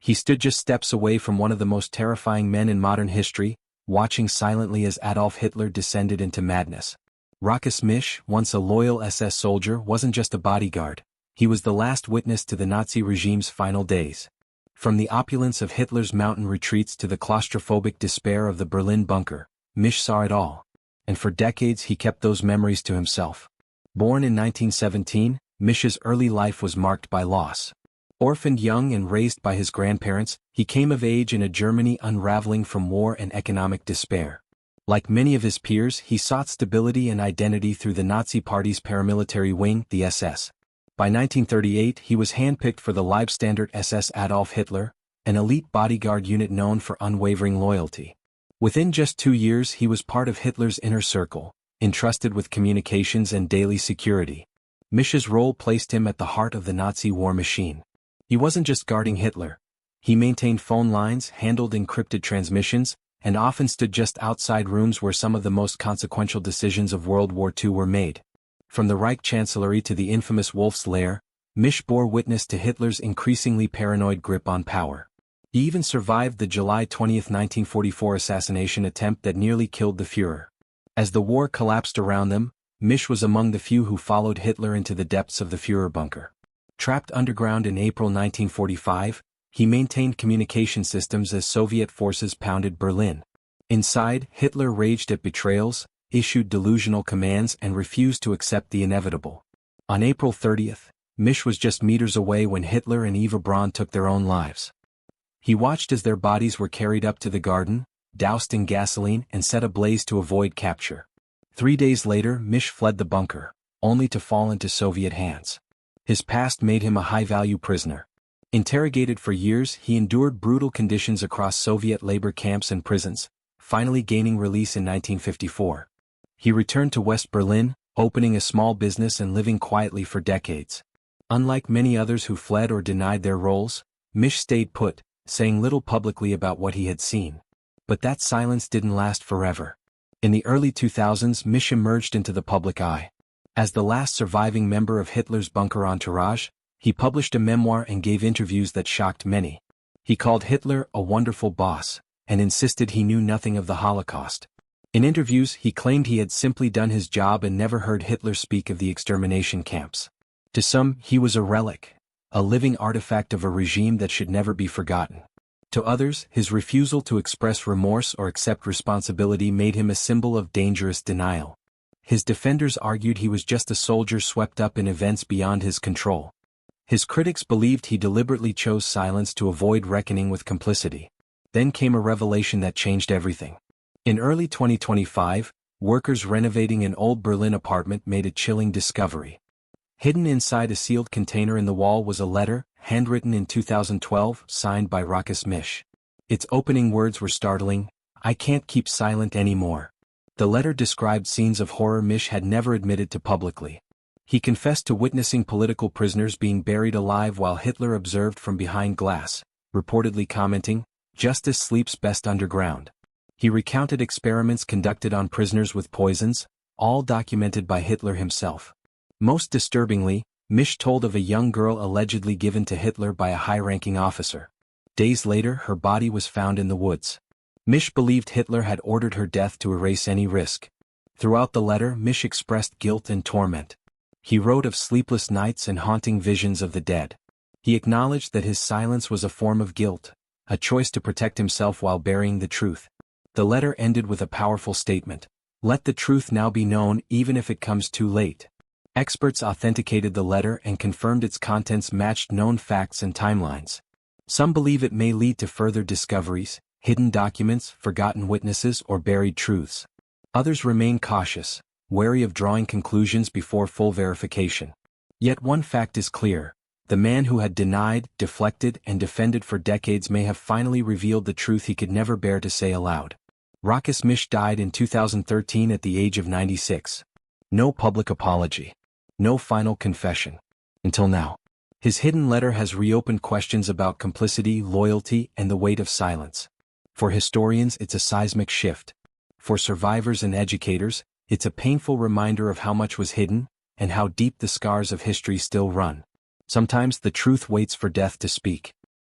He stood just steps away from one of the most terrifying men in modern history, watching silently as Adolf Hitler descended into madness. Rochus Misch, once a loyal SS soldier, wasn't just a bodyguard. He was the last witness to the Nazi regime's final days. From the opulence of Hitler's mountain retreats to the claustrophobic despair of the Berlin bunker, Misch saw it all. And for decades he kept those memories to himself. Born in 1917, Misch's early life was marked by loss. Orphaned young and raised by his grandparents, he came of age in a Germany unraveling from war and economic despair. Like many of his peers, he sought stability and identity through the Nazi Party's paramilitary wing, the SS. By 1938 he was handpicked for the Leibstandard SS Adolf Hitler, an elite bodyguard unit known for unwavering loyalty. Within just 2 years he was part of Hitler's inner circle, entrusted with communications and daily security. Misch's role placed him at the heart of the Nazi war machine. He wasn't just guarding Hitler. He maintained phone lines, handled encrypted transmissions, and often stood just outside rooms where some of the most consequential decisions of World War II were made. From the Reich Chancellery to the infamous Wolf's Lair, Misch bore witness to Hitler's increasingly paranoid grip on power. He even survived the July 20, 1944 assassination attempt that nearly killed the Führer. As the war collapsed around them, Misch was among the few who followed Hitler into the depths of the Führer bunker. Trapped underground in April 1945, he maintained communication systems as Soviet forces pounded Berlin. Inside, Hitler raged at betrayals, issued delusional commands and refused to accept the inevitable. On April 30th, Misch was just meters away when Hitler and Eva Braun took their own lives. He watched as their bodies were carried up to the garden, doused in gasoline and set ablaze to avoid capture. 3 days later, Misch fled the bunker, only to fall into Soviet hands. His past made him a high-value prisoner. Interrogated for years, he endured brutal conditions across Soviet labor camps and prisons, finally gaining release in 1954. He returned to West Berlin, opening a small business and living quietly for decades. Unlike many others who fled or denied their roles, Misch stayed put, saying little publicly about what he had seen. But that silence didn't last forever. In the early 2000s, Misch emerged into the public eye. As the last surviving member of Hitler's bunker entourage, he published a memoir and gave interviews that shocked many. He called Hitler a wonderful boss, and insisted he knew nothing of the Holocaust. In interviews, he claimed he had simply done his job and never heard Hitler speak of the extermination camps. To some, he was a relic, a living artifact of a regime that should never be forgotten. To others, his refusal to express remorse or accept responsibility made him a symbol of dangerous denial. His defenders argued he was just a soldier swept up in events beyond his control. His critics believed he deliberately chose silence to avoid reckoning with complicity. Then came a revelation that changed everything. In early 2025, workers renovating an old Berlin apartment made a chilling discovery. Hidden inside a sealed container in the wall was a letter, handwritten in 2012, signed by Rochus Misch. Its opening words were startling: "I can't keep silent anymore." The letter described scenes of horror Misch had never admitted to publicly. He confessed to witnessing political prisoners being buried alive while Hitler observed from behind glass, reportedly commenting, "Justice sleeps best underground." He recounted experiments conducted on prisoners with poisons, all documented by Hitler himself. Most disturbingly, Misch told of a young girl allegedly given to Hitler by a high-ranking officer. Days later, her body was found in the woods. Misch believed Hitler had ordered her death to erase any risk. Throughout the letter, Misch expressed guilt and torment. He wrote of sleepless nights and haunting visions of the dead. He acknowledged that his silence was a form of guilt, a choice to protect himself while burying the truth. The letter ended with a powerful statement: "Let the truth now be known, even if it comes too late." Experts authenticated the letter and confirmed its contents matched known facts and timelines. Some believe it may lead to further discoveries, hidden documents, forgotten witnesses, or buried truths. Others remain cautious, wary of drawing conclusions before full verification. Yet one fact is clear: the man who had denied, deflected, and defended for decades may have finally revealed the truth he could never bear to say aloud. Rochus Misch died in 2013 at the age of 96. No public apology. No final confession. Until now. His hidden letter has reopened questions about complicity, loyalty, and the weight of silence. For historians, it's a seismic shift. For survivors and educators, it's a painful reminder of how much was hidden, and how deep the scars of history still run. Sometimes the truth waits for death to speak.